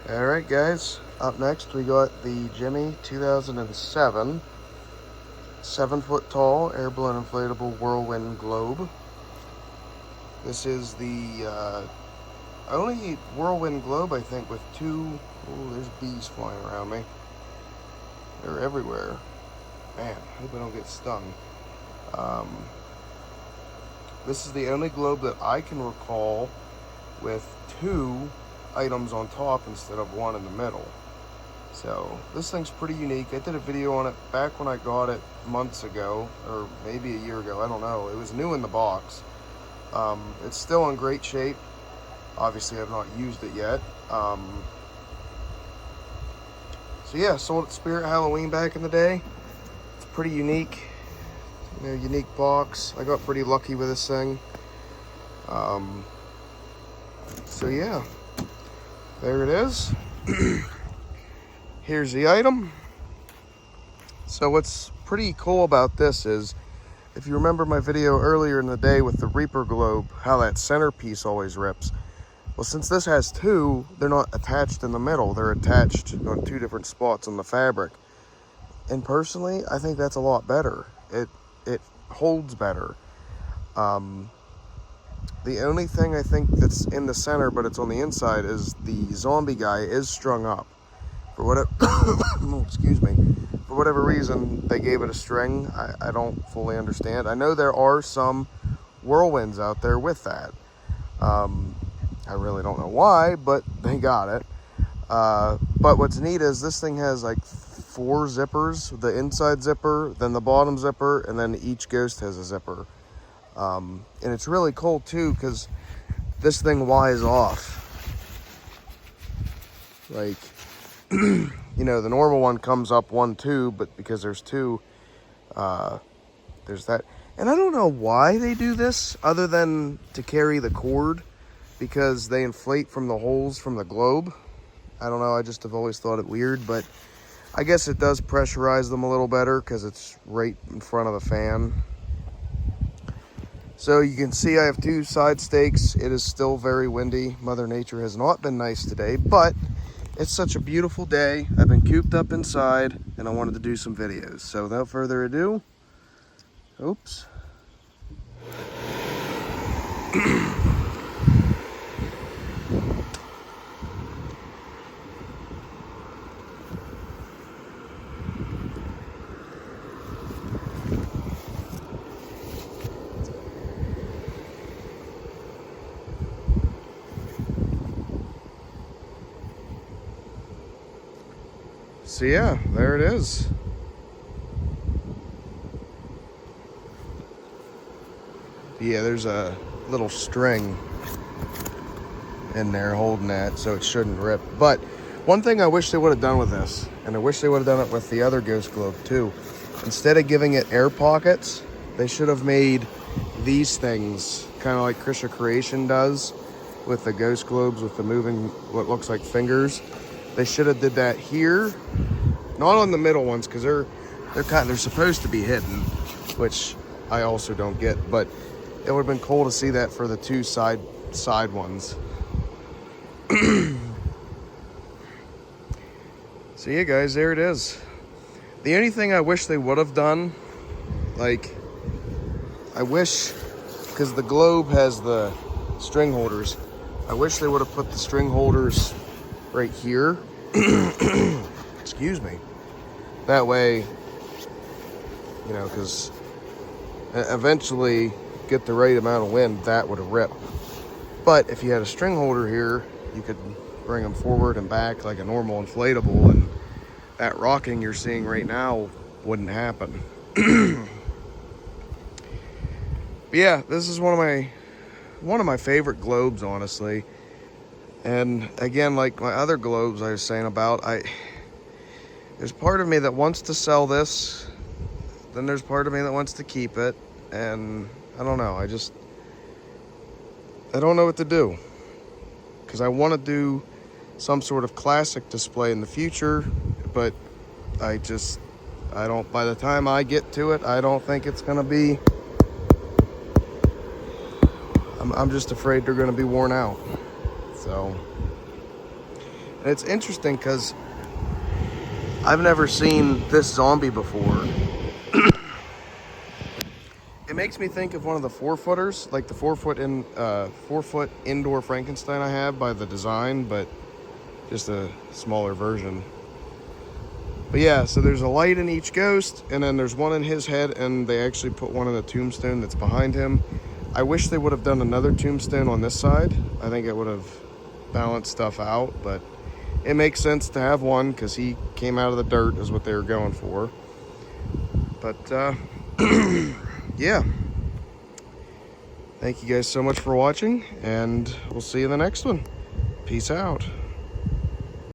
Alright guys, up next we got the Gemmy 2007 7-foot tall air-blown inflatable whirlwind globe. This is the only whirlwind globe I think with two... Oh, there's bees flying around me. They're everywhere. Man, I hope I don't get stung. This is the only globe that I can recall with two items on top instead of one in the middle. So this thing's pretty unique. I did a video on it back when I got it months ago, or maybe a year ago, I don't know. It was new in the box. It's still in great shape. Obviously I've not used it yet. So yeah, sold at Spirit Halloween back in the day. It's pretty unique, you know, unique box. I got pretty lucky with this thing. So yeah, there it is. Here's the item. So what's pretty cool about this is, if you remember my video earlier in the day with the Reaper globe, how that centerpiece always rips. Well, since this has two, they're not attached in the middle. They're attached on two different spots on the fabric. And personally, I think that's a lot better. It holds better. The only thing I think that's in the center, but it's on the inside, is the zombie guy is strung up. For whatever, excuse me, for whatever reason, they gave it a string. I don't fully understand. I know there are some whirlwinds out there with that. I really don't know why, but they got it. But what's neat is this thing has like 4 zippers, the inside zipper, then the bottom zipper, and then each ghost has a zipper. And it's really cool too, because this thing Y's off. Like, you know, the normal one comes up 1, 2, but because there's 2, there's that. And I don't know why they do this other than to carry the cord, because they inflate from the holes from the globe. I don't know, I just have always thought it weird, but I guess it does pressurize them a little better because it's right in front of the fan. So you can see I have 2 side stakes. It is still very windy. Mother Nature has not been nice today, but it's such a beautiful day. I've been cooped up inside and I wanted to do some videos. So without further ado, oops. So yeah, there it is. Yeah, there's a little string in there holding that, so it shouldn't rip. But one thing I wish they would have done with this, and I wish they would have done it with the other ghost globe too, instead of giving it air pockets, they should have made these things kind of like Krisha Creation does with the ghost globes with the moving, what looks like fingers. They should have did that here, not on the middle ones, because they're supposed to be hidden, which I also don't get. But it would have been cool to see that for the 2 side ones. So yeah, guys, there it is. The only thing I wish they would have done, like, I wish, because the globe has the string holders, I wish they would have put the string holders right here. Excuse me. That way, you know, because eventually get the right amount of wind, that would have ripped. But if you had a string holder here, you could bring them forward and back like a normal inflatable, and that rocking you're seeing right now wouldn't happen. But yeah, this is one of my favorite globes, honestly. And again, like my other globes I was saying about, there's part of me that wants to sell this, then there's part of me that wants to keep it, and I don't know, I don't know what to do, because I want to do some sort of classic display in the future, but by the time I get to it, I don't think it's going to be, I'm just afraid they're going to be worn out. So And it's interesting because I've never seen this zombie before. It makes me think of one of the 4-footers, like the 4-foot indoor Frankenstein I have by the design, but just a smaller version. But yeah, so there's a light in each ghost, and then there's one in his head, and they actually put one in the tombstone that's behind him. I wish they would have done another tombstone on this side. I think it would have balanced stuff out, but it makes sense to have one because he came out of the dirt is what they were going for. But yeah, thank you guys so much for watching, and we'll see you in the next one. Peace out.